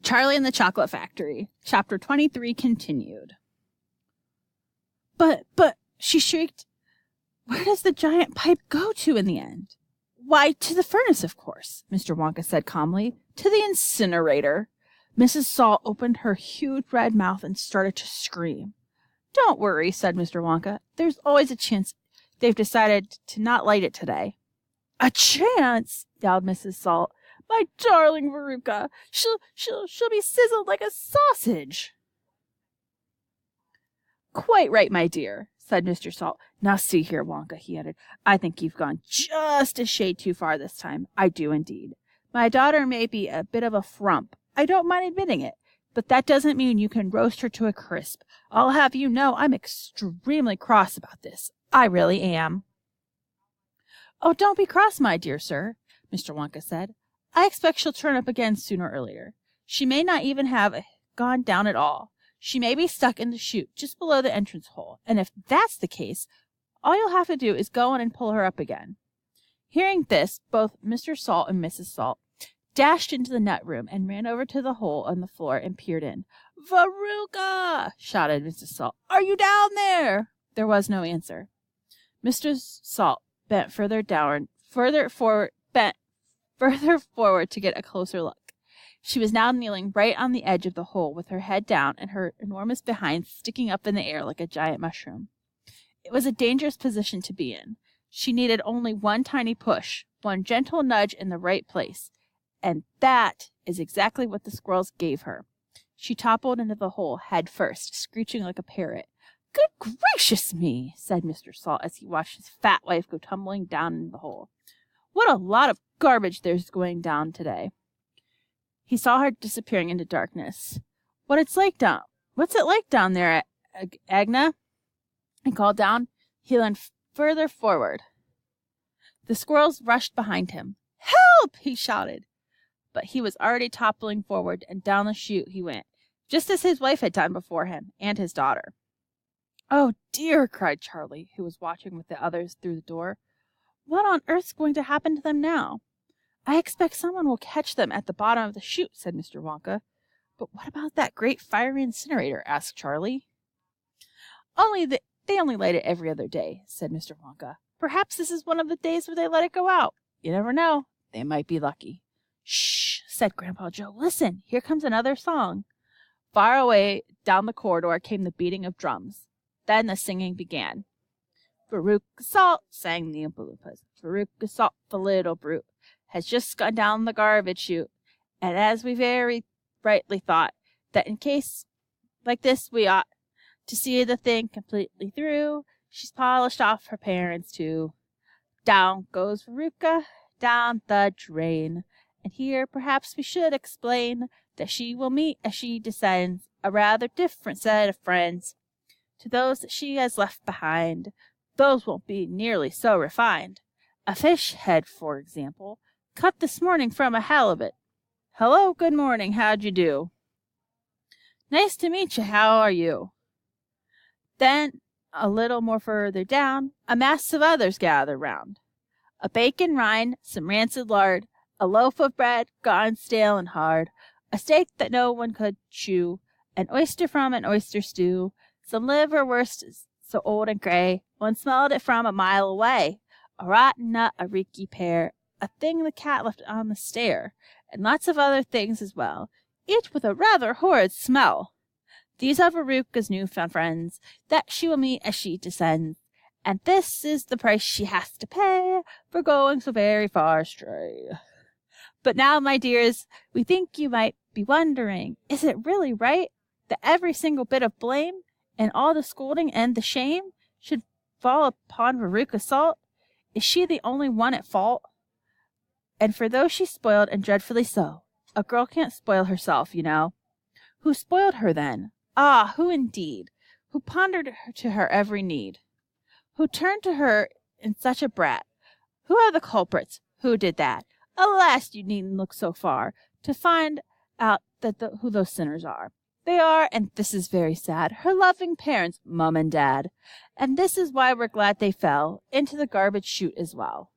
Charlie and the Chocolate Factory, Chapter 23 continued. But, she shrieked, where does the giant pipe go to in the end? Why, to the furnace, of course, Mr. Wonka said calmly. To the incinerator. Mrs. Salt opened her huge red mouth and started to scream. Don't worry, said Mr. Wonka. There's always a chance they've decided to not light it today. A chance, yelled Mrs. Salt. My darling Veruca, she'll be sizzled like a sausage. Quite right, my dear, said Mr. Salt. Now see here, Wonka, he added. I think you've gone just a shade too far this time. I do indeed. My daughter may be a bit of a frump. I don't mind admitting it. But that doesn't mean you can roast her to a crisp. I'll have you know I'm extremely cross about this. I really am. Oh, don't be cross, my dear sir, Mr. Wonka said. I expect she'll turn up again sooner or later. She may not even have gone down at all. She may be stuck in the chute just below the entrance hole, and if that's the case, all you'll have to do is go in and pull her up again. Hearing this, both Mr. Salt and Mrs. Salt dashed into the nut room and ran over to the hole on the floor and peered in. Veruca! Shouted Mrs. Salt. Are you down there? There was no answer. Mr. Salt bent further forward to get a closer look. She was now kneeling right on the edge of the hole with her head down and her enormous behind sticking up in the air like a giant mushroom. It was a dangerous position to be in. She needed only one tiny push, one gentle nudge in the right place, and that is exactly what the squirrels gave her. She toppled into the hole head first, screeching like a parrot. Good gracious me, said Mr. Salt as he watched his fat wife go tumbling down into the hole. What a lot of garbage there's going down today. He saw her disappearing into darkness. What's it like down there, Agna? He called down. He leaned further forward. The squirrels rushed behind him. Help! He shouted. But he was already toppling forward, and down the chute he went, just as his wife had done before him, and his daughter. Oh, dear, cried Charlie, who was watching with the others through the door. What on earth's going to happen to them now? I expect someone will catch them at the bottom of the chute, said Mr. Wonka. But what about that great fiery incinerator? Asked Charlie. They only light it every other day, said Mr. Wonka. Perhaps this is one of the days where they let it go out. You never know. They might be lucky. Shh, said Grandpa Joe. Listen, here comes another song. Far away down the corridor came the beating of drums. Then the singing began. Veruca Salt, sang the Oompa Loompas. Veruca Salt, the little brute, has just gone down the garbage chute, and as we very rightly thought, that in case like this we ought to see the thing completely through, she's polished off her parents too. Down goes Veruca, down the drain, and here perhaps we should explain that she will meet as she descends a rather different set of friends to those that she has left behind. Those won't be nearly so refined. A fish head, for example, cut this morning from a halibut. Hello, good morning, how'd you do? Nice to meet you, how are you? Then, a little more further down, a mass of others gather round. A bacon rind, some rancid lard, a loaf of bread gone stale and hard, a steak that no one could chew, an oyster from an oyster stew, some liverwurst so old and gray, one smelled it from a mile away, a rotten nut, a reeky pear, a thing the cat left on the stair, and lots of other things as well, each with a rather horrid smell. These are Veruca's new-found friends, that she will meet as she descends, and this is the price she has to pay for going so very far astray. But now, my dears, we think you might be wondering, is it really right that every single bit of blame and all the scolding and the shame should fall upon Veruca Salt? Is she the only one at fault? And for though she's spoiled, and dreadfully so, a girl can't spoil herself, you know. Who spoiled her, then? Ah, who indeed? Who pondered to her every need? Who turned to her in such a brat? Who are the culprits? Who did that? Alas, you needn't look so far to find out who those sinners are. They are, and this is very sad, her loving parents, Mum and Dad. And this is why we're glad they fell into the garbage chute as well.